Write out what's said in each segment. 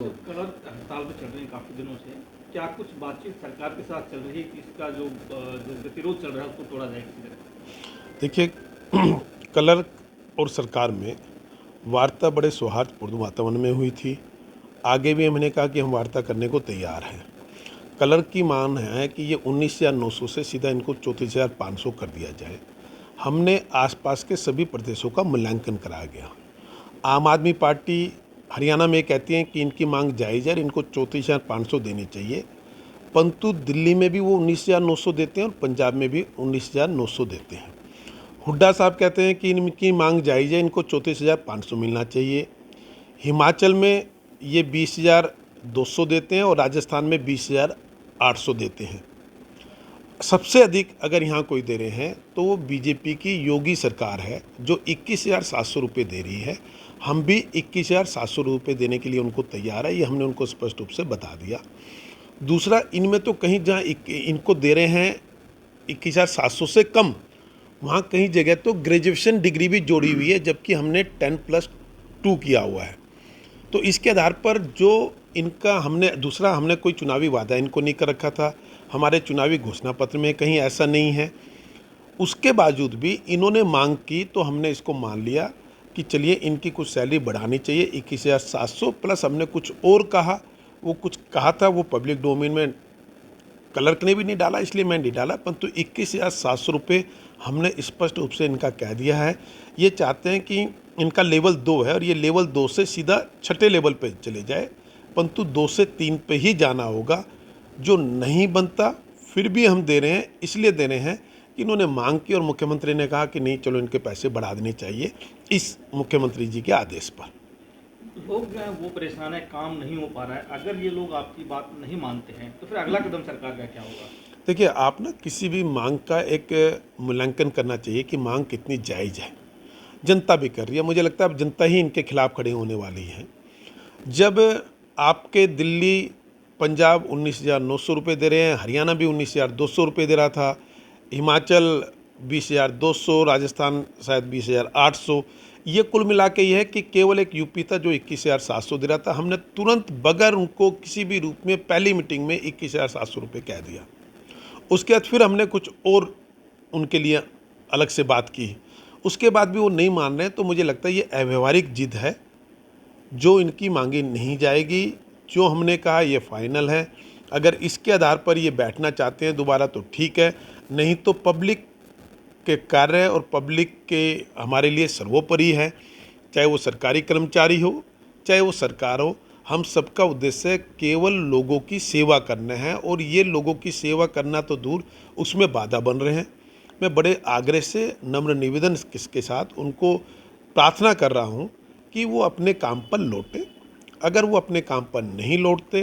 Colour हड़ताल पे चल रहे हैं काफ़ी दिनों से। क्या कुछ बातचीत सरकार के साथ चल रही है कि इसका जो गतिरोध चल रहा है उसको तोड़ा जाए किसी तरह? देखिए कलर और सरकार में वार्ता बड़े सौहार्दपूर्ण वातावरण में हुई थी। आगे भी हमने कहा कि हम वार्ता करने को तैयार हैं। कलर की मांग है कि ये 19,900 से सीधा इनको 34,500 कर दिया जाए। हमने आसपास के सभी प्रदेशों का मूल्यांकन कराया गया। आम आदमी पार्टी हरियाणा में कहती है कि इनकी मांग जायज़ है और इनको 34,500 देनी चाहिए, परंतु दिल्ली में भी वो 19,900 देते हैं और पंजाब में भी 19,900 देते हैं। हुड्डा साहब कहते हैं कि इनकी मांग जायज़ है, इनको 34,500 मिलना चाहिए। हिमाचल में ये 20,200 देते हैं और राजस्थान में 20,800 देते हैं। सबसे अधिक अगर यहाँ कोई दे रहे हैं तो वो बीजेपी की योगी सरकार है, जो 21,700 रुपये दे रही है। हम भी 21,700 रुपये देने के लिए उनको तैयार है, ये हमने उनको स्पष्ट रूप से बता दिया। दूसरा, इनमें तो कहीं जहाँ इनको दे रहे हैं 21,700 से कम, वहाँ कहीं जगह तो ग्रेजुएशन डिग्री भी जोड़ी हुई है, जबकि हमने 10+2 किया हुआ है। तो इसके आधार पर जो इनका हमने कोई चुनावी वादा इनको नहीं कर रखा था, हमारे चुनावी घोषणा पत्र में कहीं ऐसा नहीं है। उसके बावजूद भी इन्होंने मांग की तो हमने इसको मान लिया कि चलिए इनकी कुछ सैलरी बढ़ानी चाहिए 21,700 प्लस। हमने कुछ और कहा, वो कुछ कहा था वो पब्लिक डोमेन में क्लर्क ने भी नहीं डाला, इसलिए मैं नहीं डाला, परंतु 21,700 रुपये हमने स्पष्ट रूप से इनका कह दिया है। ये चाहते हैं कि इनका लेवल 2 है और ये लेवल 2 से सीधा छठे लेवल पे चले जाए, परंतु 2 से 3 पे ही जाना होगा। जो नहीं बनता फिर भी हम दे रहे हैं, इसलिए दे रहे हैं कि इन्होंने मांग की और मुख्यमंत्री ने कहा कि नहीं, चलो इनके पैसे बढ़ा देने चाहिए इस मुख्यमंत्री जी के आदेश पर। लोग जो है वो परेशान है, काम नहीं हो पा रहा है। अगर ये लोग आपकी बात नहीं मानते हैं तो फिर अगला कदम सरकार का क्या होगा? देखिए, आप ना किसी भी मांग का एक मूल्यांकन करना चाहिए कि मांग कितनी जायज़ है। जनता भी कर रही है, मुझे लगता है अब जनता ही इनके खिलाफ खड़ी होने वाली है। जब आपके दिल्ली, पंजाब 19,900 रुपये दे रहे हैं, हरियाणा भी 19,200 रुपये दे रहा था, हिमाचल 20,200, राजस्थान शायद 20,800। ये कुल मिला के ये है कि केवल एक यूपी था जो 21,700 दे रहा था। हमने तुरंत बगैर उनको किसी भी रूप में पहली मीटिंग में 21,700 रुपये कह दिया। उसके बाद फिर हमने कुछ और उनके लिए अलग से बात की। उसके बाद भी वो नहीं मान रहे हैं, तो मुझे लगता है ये अव्यवहारिक जिद है, जो इनकी मांगी नहीं जाएगी। जो हमने कहा ये फाइनल है। अगर इसके आधार पर ये बैठना चाहते हैं दोबारा तो ठीक है, नहीं तो पब्लिक के कार्य और पब्लिक के हमारे लिए सर्वोपरि है। चाहे वो सरकारी कर्मचारी हो, चाहे वो सरकार हो, हम सबका उद्देश्य केवल लोगों की सेवा करना है, और ये लोगों की सेवा करना तो दूर, उसमें बाधा बन रहे हैं। मैं बड़े आग्रह से नम्र निवेदन के साथ उनको प्रार्थना कर रहा हूँ कि वो अपने काम पर लौटें। अगर वो अपने काम पर नहीं लौटते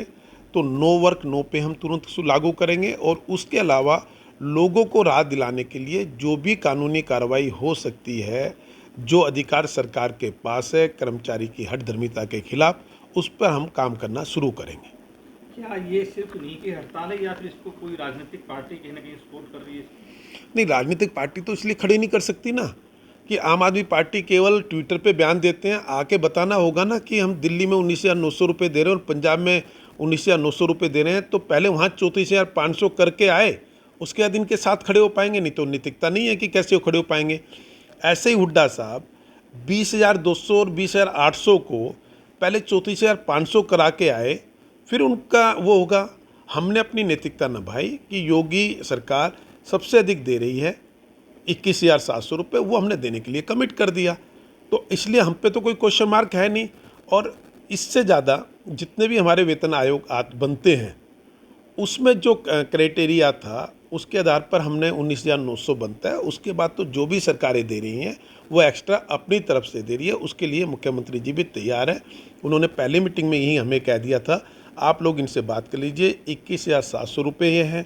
तो नो वर्क नो पे हम तुरंत लागू करेंगे, और उसके अलावा लोगों को राहत दिलाने के लिए जो भी कानूनी कार्रवाई हो सकती है, जो अधिकार सरकार के पास है कर्मचारी की हठधर्मिता के खिलाफ, उस पर हम काम करना शुरू करेंगे। क्या ये सिर्फ उन्हीं की हड़ताल है या फिर इसको कोई राजनीतिक पार्टी कहीं ना कहीं सपोर्ट कर रही है? नहीं, राजनीतिक पार्टी तो इसलिए खड़ी नहीं कर सकती ना कि आम आदमी पार्टी केवल ट्विटर पे बयान देते हैं। आके बताना होगा ना कि हम दिल्ली में 19,900 रुपये दे रहे हैं और पंजाब में 19,900 रुपये दे रहे हैं, तो पहले वहाँ 34,500 करके आए, उसके बाद इनके साथ खड़े हो पाएंगे। नहीं तो नैतिकता नहीं है कि कैसे वो खड़े हो पाएंगे। ऐसे ही हुड्डा साहब 20,200 और 20,800 को पहले 34,500 करा के आए, फिर उनका वो होगा। हमने अपनी नैतिकता निभाई कि योगी सरकार सबसे अधिक दे रही है 21,700 रुपये, वो हमने देने के लिए कमिट कर दिया, तो इसलिए हम पे तो कोई क्वेश्चन मार्क है नहीं। और इससे ज़्यादा जितने भी हमारे वेतन आयोग बनते हैं, उसमें जो क्राइटेरिया था उसके आधार पर हमने 19,900 बनता है। उसके बाद तो जो भी सरकारें दे रही हैं वो एक्स्ट्रा अपनी तरफ से दे रही है, उसके लिए मुख्यमंत्री जी भी तैयार है। उन्होंने पहली मीटिंग में यही हमें कह दिया था, आप लोग इनसे बात कर लीजिए, 21,700 रुपये ये हैं।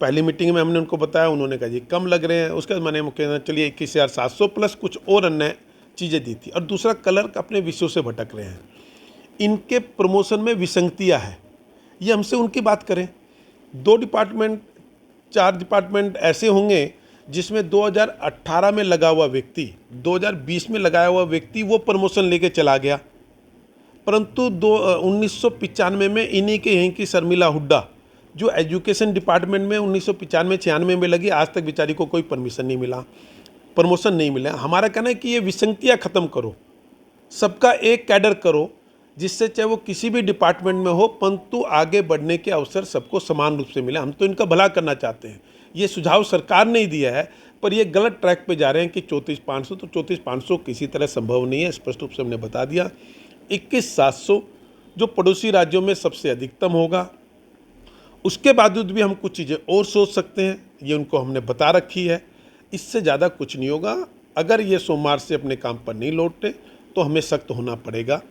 पहली मीटिंग में हमने उनको बताया, उन्होंने कहा जी कम लग रहे हैं। उसके बाद मैंने मुख्यमंत्री चलिए 21,700 प्लस कुछ और अन्य चीज़ें दी थी। और दूसरा, क्लर्क अपने विषयों से भटक रहे हैं, इनके प्रमोशन में विसंगतियाँ है, ये हमसे उनकी बात करें। 2 डिपार्टमेंट 4 डिपार्टमेंट ऐसे होंगे जिसमें 2018 में लगा हुआ व्यक्ति 2020 में लगाया हुआ व्यक्ति वो प्रमोशन लेके चला गया, परंतु 1995 में इन्हीं के यहीं की शर्मिला हुड्डा जो एजुकेशन डिपार्टमेंट में 1995-96 में लगी, आज तक बेचारी को कोई परमिशन नहीं मिला, प्रमोशन नहीं मिला। हमारा कहना है कि ये विसंगतियाँ ख़त्म करो, सबका एक कैडर करो, जिससे चाहे वो किसी भी डिपार्टमेंट में हो, परंतु आगे बढ़ने के अवसर सबको समान रूप से मिले। हम तो इनका भला करना चाहते हैं। ये सुझाव सरकार ने ही दिया है, पर ये गलत ट्रैक पे जा रहे हैं कि 34,500, तो 34,500 किसी तरह संभव नहीं है, स्पष्ट रूप से हमने बता दिया। 21,700 जो पड़ोसी राज्यों में सबसे अधिकतम होगा। उसके बावजूद भी हम कुछ चीज़ें और सोच सकते हैं, ये उनको हमने बता रखी है। इससे ज़्यादा कुछ नहीं होगा। अगर ये सोमवार से अपने काम पर नहीं लौटते तो हमें सख्त होना पड़ेगा।